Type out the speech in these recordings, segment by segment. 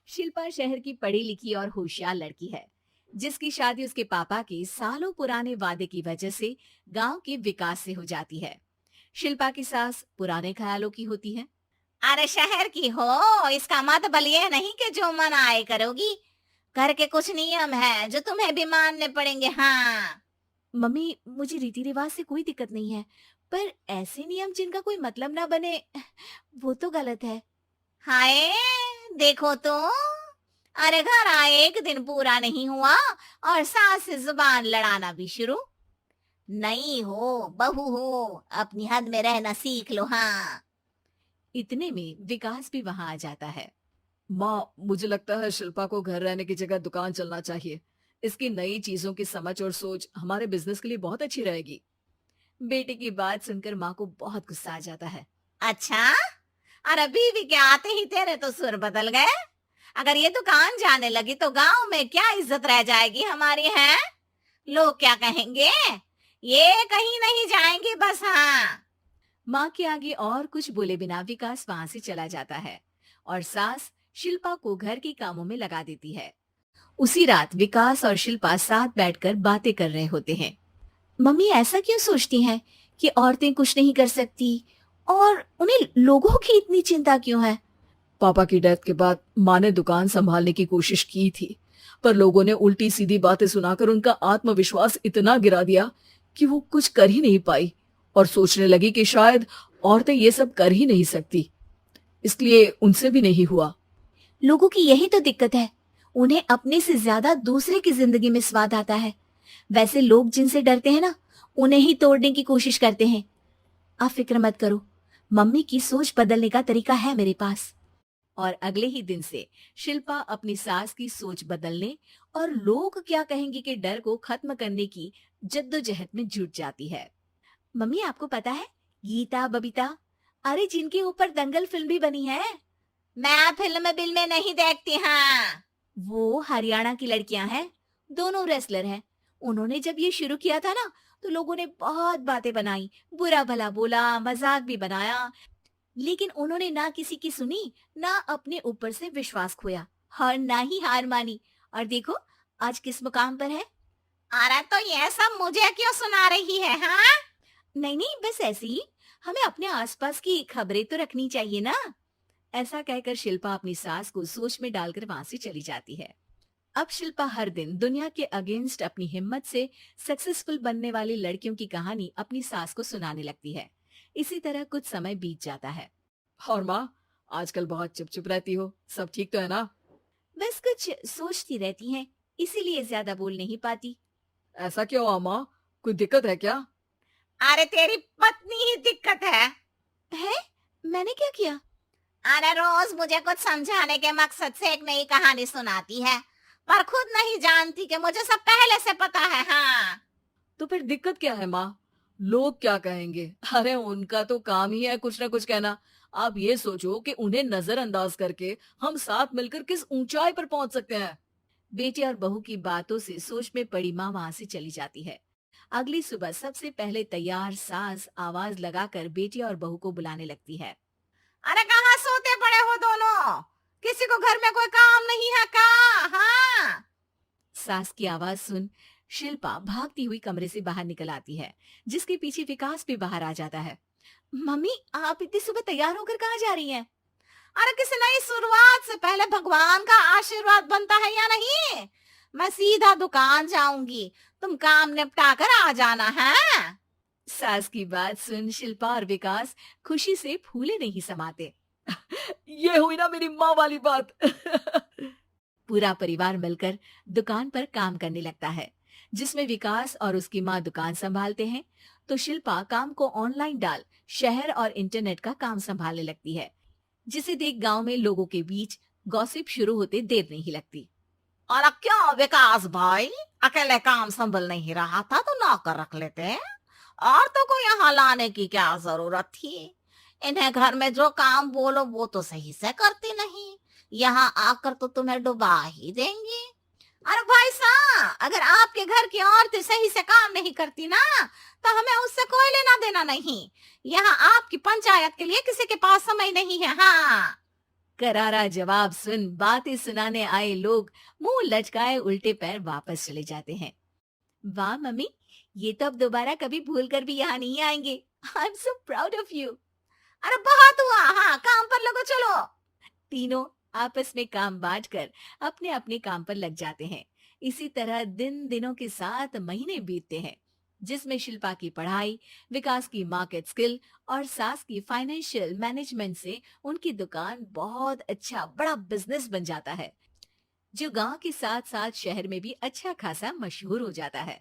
शिल्पा शहर की पढ़ी लिखी और होशियार लड़की है, जिसकी शादी उसके पापा के सालों पुराने वादे की वजह से गांव के विकास से हो जाती है। शिल्पा की सास पुराने ख्यालों की होती है। अरे शहर की हो, इसका मतलब ये नहीं कि जो मन आए करोगी। घर के कुछ नियम है जो तुम्हें भी मानने पड़ेंगे। हाँ। मम्मी, मुझे रीति रिवाज से कोई दिक्कत नहीं है, पर ऐसे नियम जिनका कोई मतलब ना बने, वो तो गलत है। हाय, देखो तो। अरे घर आए एक दिन पूरा नहीं हुआ और सास से जुबान लड़ाना भी शुरू। नहीं हो, बहू हो, अपनी हद में रहना सीख लो। हाँ। इतने में विकास भी वहां आ जाता है। माँ, मुझे लगता है शिल्पा को घर रहने की जगह दुकान चलना चाहिए। इसकी नई चीजों की समझ और सोच हमारे बिजनेस के लिए बहुत अच्छी रहेगी। बेटे की बात सुनकर माँ को बहुत गुस्सा आ जाता है। अच्छा, अरे बीवी के आते ही तेरे तो सुर बदल गए। अगर ये दुकान जाने लगी तो गांव में क्या इज्जत रह जाएगी हमारी है? लोग क्या कहेंगे? ये कहीं नहीं जाएंगे बस। हाँ। माँ के आगे और कुछ बोले बिना विकास वहां से चला जाता है और सास शिल्पा को घर के कामों में लगा देती है। उसी रात विकास और शिल्पा साथ बैठकर बातें कर रहे होते हैं। मम्मी ऐसा क्यों सोचती हैं कि औरतें कुछ नहीं कर सकती, और उन्हें लोगों की इतनी चिंता क्यों है? पापा की डेथ के बाद माँ ने दुकान संभालने की कोशिश की थी, पर लोगों ने उल्टी सीधी बातें सुनाकर उनका आत्मविश्वास इतना गिरा दिया कि वो कुछ कर ही नहीं पाई और सोचने लगी कि शायद औरतें ये सब कर ही नहीं सकती, इसलिए उनसे भी नहीं हुआ। लोगों की यही तो दिक्कत है, उन्हें अपने से ज्यादा दूसरे की जिंदगी में स्वाद आता है। वैसे लोग जिनसे डरते हैं ना, उन्हें ही तोड़ने की कोशिश करते हैं। आप फिक्र मत करो, मम्मी की सोच बदलने का तरीका है मेरे पास। और अगले ही दिन से शिल्पा अपनी सास की सोच बदलने और लोग क्या कहेंगे के डर को खत्म करने की जद्दोजहद में जुट जाती है। मम्मी, आपको पता है, गीता बबीता, अरे जिनके ऊपर दंगल फिल्म भी बनी है, मैं फिल्म बिल में नहीं देखती। हाँ। वो हरियाणा की लड़कियां हैं, दोनों रेसलर हैं। उन्होंने जब ये शुरू किया था ना, तो लोगों ने बहुत बातें बनाई, बुरा भला बोला, मजाक भी बनाया, लेकिन उन्होंने ना किसी की सुनी, ना अपने ऊपर से विश्वास खोया और ना ही हार मानी। और देखो आज किस मुकाम पर है। अरे तो ये सब मुझे क्यों सुना रही है? हाँ। नहीं नहीं, बस ऐसे ही, हमें अपने आसपास की खबरें तो रखनी चाहिए ना। ऐसा कहकर शिल्पा अपनी सास को सोच में डालकर वहां से चली जाती है। अब शिल्पा हर दिन दुनिया के अगेंस्ट अपनी हिम्मत से सक्सेसफुल बनने वाली लड़कियों की कहानी अपनी सास को सुनाने लगती है। इसी तरह कुछ समय बीत जाता है। और माँ, आजकल बहुत चुप चुप रहती हो, सब ठीक तो है ना? बस कुछ सोचती रहती हैं, इसीलिए ज्यादा बोल नहीं पाती। ऐसा क्यों हुआ माँ, कोई दिक्कत है क्या? अरे तेरी पत्नी ही दिक्कत है? मैंने क्या किया? अरे रोज मुझे कुछ समझाने के मकसद से एक नई कहानी सुनाती है, पर खुद नहीं जानती कि मुझे सब पहले से पता है। हाँ। तो फिर दिक्कत क्या है माँ? लोग क्या कहेंगे? अरे उनका तो काम ही है कुछ ना कुछ कहना। आप ये सोचो कि उन्हें नजरअंदाज करके हम साथ मिलकर किस ऊंचाई पर पहुंच सकते हैं। बेटी और बहू की बातों से सोच में पड़ी माँ वहां से चली जाती है। अगली सुबह सबसे पहले तैयार सास आवाज लगाकर बेटी और बहू को बुलाने लगती है। अरे कहाँ सोते पड़े हो दोनों? किसी को घर में कोई काम नहीं है का? हाँ। सास की आवाज सुन शिल्पा भागती हुई कमरे से बाहर निकल आती है, जिसके पीछे विकास भी बाहर आ जाता है। मम्मी, आप इतनी सुबह तैयार होकर कहाँ जा रही हैं? अरे किसी नई शुरुआत से पहले भगवान का आशीर्वाद बनता है या नहीं? मैं सीधा दुकान जाऊंगी, तुम काम निपटा कर आ जाना है। सास की बात सुन शिल्पा और विकास खुशी से फूले नहीं समाते। ये हुई ना मेरी माँ वाली बात। पूरा परिवार मिलकर दुकान पर काम करने लगता है, जिसमें विकास और उसकी माँ दुकान संभालते हैं, तो शिल्पा काम को ऑनलाइन डाल शहर और इंटरनेट का काम संभालने लगती है, जिसे देख गांव में लोगों के बीच गॉसिप शुरू होते देर नहीं लगती। और अब क्या विकास भाई, अकेले काम संभल नहीं रहा था तो नौकर रख लेते। और तो को यहाँ लाने की क्या जरूरत थी? इन्हें घर में जो काम बोलो वो तो सही से करती नहीं, यहाँ आकर तो तुम्हें डुबा ही देंगी। अरे भाई साहब, अगर आपके घर की औरतें सही से काम नहीं करती ना, तो हमें उससे कोई लेना देना नहीं। यहाँ आपकी पंचायत के लिए किसी के पास समय नहीं है। हाँ। करारा जवाब सुन बातें सुनाने आए लोग मुंह लटकाए उल्टे पैर वापस चले जाते हैं। वाह मम्मी, ये तो अब दोबारा कभी भूल कर भी यहाँ नहीं आएंगे। I am so proud of you. अरे बहुत हुआ, हाँ काम पर लगो चलो। तीनों आपस में काम बांटकर अपने अपने काम पर लग जाते हैं। इसी तरह दिनों के साथ महीने बीतते हैं, जिसमें शिल्पा की पढ़ाई, विकास की मार्केट स्किल और सास की फाइनेंशियल मैनेजमेंट से उनकी दुकान बहुत अच्छा बड़ा बिजनेस बन जाता है, जो गांव के साथ साथ शहर में भी अच्छा खासा मशहूर हो जाता है।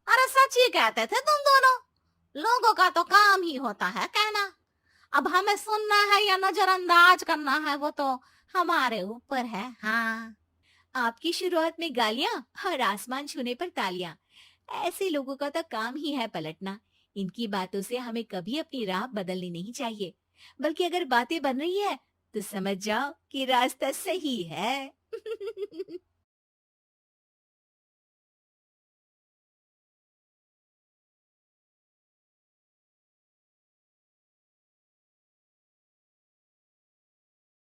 अरे सच ही कहते थे तुम दोनों, लोगों का तो काम ही होता है कहना। अब हमें सुनना है या नजरअंदाज करना है वो तो हमारे ऊपर है। हाँ आपकी शुरुआत में गालियां और आसमान छूने पर तालियां, ऐसे लोगों का तो काम ही है पलटना। इनकी बातों से हमें कभी अपनी राह बदलनी नहीं चाहिए, बल्कि अगर बातें बन रही है तो समझ जाओ कि रास्ता सही है।